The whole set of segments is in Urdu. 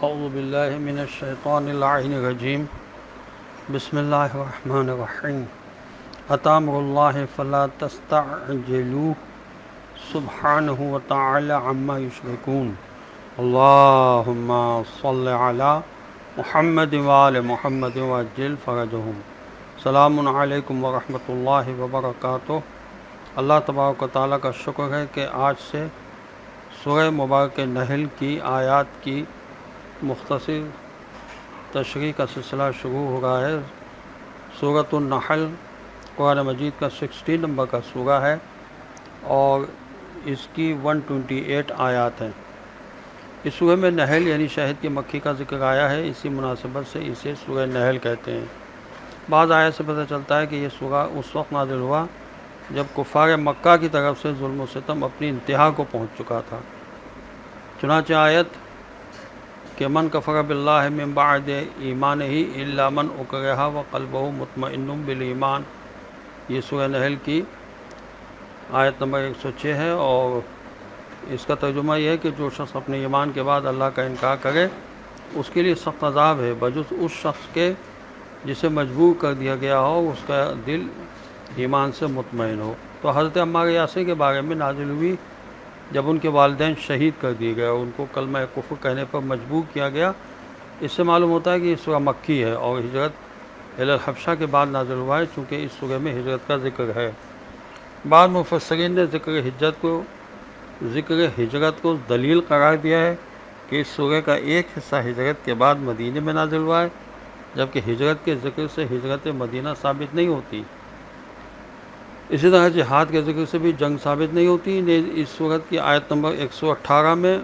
اعوذ باللہ من الشیطان اللعین الرجیم بسم اللہ الرحمن الرحیم اتی امر اللہ فلا تستعجلوہ سبحانہ وتعالی عما یشرکون اللہم صل علی محمد وآل محمد وعجل فرجہم۔ السلام علیکم ورحمۃ اللہ وبرکاتہ۔ اللہ تبارک و تعالیٰ کا شکر ہے کہ آج سے سورہ مبارکہ نحل کی آیات کی مختصر تشریح کا سلسلہ شروع ہو رہا ہے۔ سورۃ النحل قرآن مجید کا 60 نمبر کا سورہ ہے اور اس کی 128 آیات ہیں۔ اس سورہ میں نحل یعنی شہد کی مکھی کا ذکر آیا ہے، اسی مناسبت سے اسے سورہ نحل کہتے ہیں۔ بعض آیات سے پتہ چلتا ہے کہ یہ سورہ اس وقت نازل ہوا جب کفار مکہ کی طرف سے ظلم و ستم اپنی انتہا کو پہنچ چکا تھا۔ چنانچہ آیت کہ من کفر باللہ من بعد ایمانہ الا من اکرہ وقلبہ مطمئن بالایمان، یہ سورہ نحل کی آیت نمبر 106 ہے، اور اس کا ترجمہ یہ ہے کہ جو شخص اپنے ایمان کے بعد اللہ کا انکار کرے اس کے لیے سخت عذاب ہے، بجز اس شخص کے جسے مجبور کر دیا گیا ہو، اس کا دل ایمان سے مطمئن ہو۔ تو حضرت عمار یاسر کے بارے میں نازل ہوئی جب ان کے والدین شہید کر دیے گئے اور ان کو کلمہ کفر کہنے پر مجبور کیا گیا۔ اس سے معلوم ہوتا ہے کہ یہ سورہ مکی ہے اور ہجرت الی الحبشہ کے بعد نازل ہوا ہے، چونکہ اس سورہ میں ہجرت کا ذکر ہے۔ بعض مفسرین نے ذکر ہجرت کو دلیل قرار دیا ہے کہ اس سورہ کا ایک حصہ ہجرت کے بعد مدینے میں نازل ہوا ہے، جبکہ ہجرت کے ذکر سے ہجرت مدینہ ثابت نہیں ہوتی۔ اسی طرح جہاد کے ذکر سے بھی جنگ ثابت نہیں ہوتی۔ اس سورت کی آیت نمبر 118 میں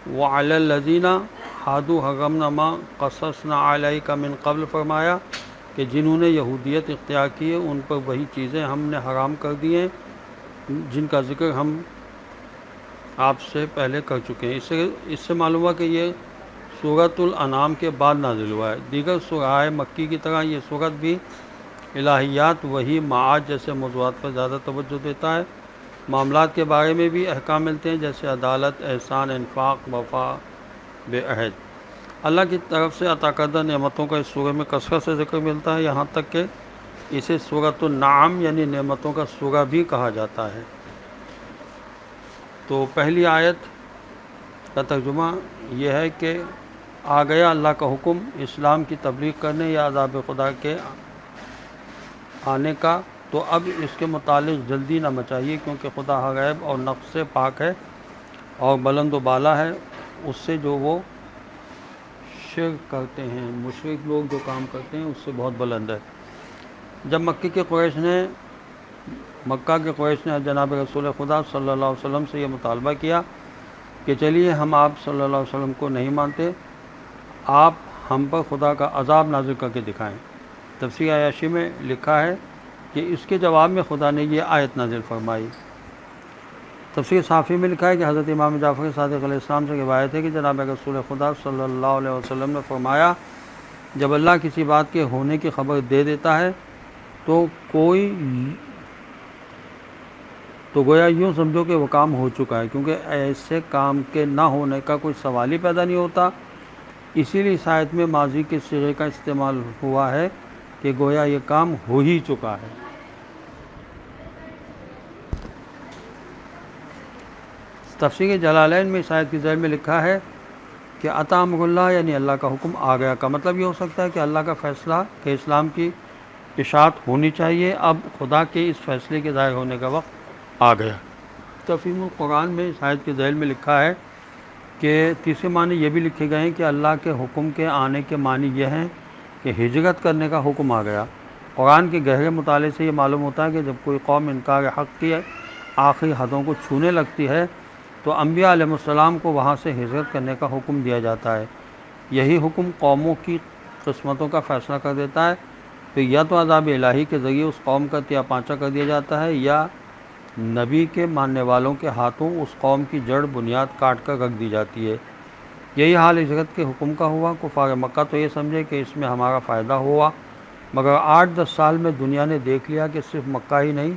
وَعَلَى الَّذِينَ هَادُوا حَرَّمْنَا مَا قَصَّصْنَا عَلَيْكَ مِن قبل فرمایا کہ جنہوں نے یہودیت اختیار کی ہے ان پر وہی چیزیں ہم نے حرام کر دی ہیں جن کا ذکر ہم آپ سے پہلے کر چکے ہیں۔ اس سے معلوم ہوا کہ یہ سورۃ الانعام کے بعد نازل ہوا ہے۔ دیگر سورہ مکی کی طرح یہ سورت بھی الہیات، وحی، معاد جیسے موضوعات پر زیادہ توجہ دیتا ہے۔ معاملات کے بارے میں بھی احکام ملتے ہیں جیسے عدالت، احسان، انفاق، وفا بعہد۔ اللہ کی طرف سے عطا کردہ نعمتوں کا اس سورہ میں کثرت سے ذکر ملتا ہے، یہاں تک کہ اسے سورۃ النعم یعنی نعمتوں کا سورہ بھی کہا جاتا ہے۔ تو پہلی آیت کا ترجمہ یہ ہے کہ آ گیا اللہ کا حکم اسلام کی تبلیغ کرنے یا عذاب خدا کے آنے کا، تو اب اس کے متعلق جلدی نہ مچائیے، کیونکہ خدا غیب اور نقص سے پاک ہے اور بلند و بالا ہے اس سے جو وہ شرک کرتے ہیں، مشرک لوگ جو کام کرتے ہیں اس سے بہت بلند ہے۔ جب مکہ کے قریش نے جناب رسول خدا صلی اللہ علیہ وسلم سے یہ مطالبہ کیا کہ چلیے ہم آپ صلی اللہ علیہ وسلم کو نہیں مانتے، آپ ہم پر خدا کا عذاب نازل کر کے دکھائیں۔ تفسیر عیاشی میں لکھا ہے کہ اس کے جواب میں خدا نے یہ آیت نازل فرمائی۔ تفسیر صافی میں لکھا ہے کہ حضرت امام جعفر صادق علیہ السلام سے روایت ہے کہ جناب رسول خدا صلی اللہ علیہ وسلم نے فرمایا جب اللہ کسی بات کے ہونے کی خبر دے دیتا ہے تو گویا یوں سمجھو کہ وہ کام ہو چکا ہے، کیونکہ ایسے کام کے نہ ہونے کا کوئی سوال ہی پیدا نہیں ہوتا۔ اسی لیے اس آیت میں ماضی کے صیغے کا استعمال ہوا ہے کہ گویا یہ کام ہو ہی چکا ہے۔ تفسیر جلالین میں اس آیت کی ذیل میں لکھا ہے کہ اتی امر اللہ یعنی اللہ کا حکم آ گیا کا مطلب یہ ہو سکتا ہے کہ اللہ کا فیصلہ کہ اسلام کی اشاعت ہونی چاہیے، اب خدا کے اس فیصلے کے ظاہر ہونے کا وقت آ گیا۔ تفہیم القرآن میں اس آیت کی ذیل میں لکھا ہے کہ تیسرے معنی یہ بھی لکھے گئے ہیں کہ اللہ کے حکم کے آنے کے معنی یہ ہیں کہ ہجرت کرنے کا حکم آ گیا۔ قرآن کے گہرے مطالعے سے یہ معلوم ہوتا ہے کہ جب کوئی قوم انکار حق کی آخری حدوں کو چھونے لگتی ہے تو انبیاء علیہ السلام کو وہاں سے ہجرت کرنے کا حکم دیا جاتا ہے۔ یہی حکم قوموں کی قسمتوں کا فیصلہ کر دیتا ہے، پھر یا تو عذاب الہی کے ذریعے اس قوم کا تیا پانچا کر دیا جاتا ہے یا نبی کے ماننے والوں کے ہاتھوں اس قوم کی جڑ بنیاد کاٹ کر رکھ دی جاتی ہے۔ یہی حال ہجرت کے حکم کا ہوا۔ کفار مکہ تو یہ سمجھے کہ اس میں ہمارا فائدہ ہوا، مگر 8-10 سال میں دنیا نے دیکھ لیا کہ صرف مکہ ہی نہیں،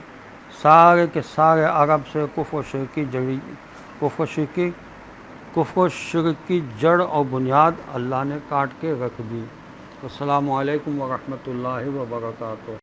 سارے کے سارے عرب سے کفر و شرکی کفر و شرک کی جڑ اور بنیاد اللہ نے کاٹ کے رکھ دی۔ السلام علیکم ورحمۃ اللہ وبرکاتہ۔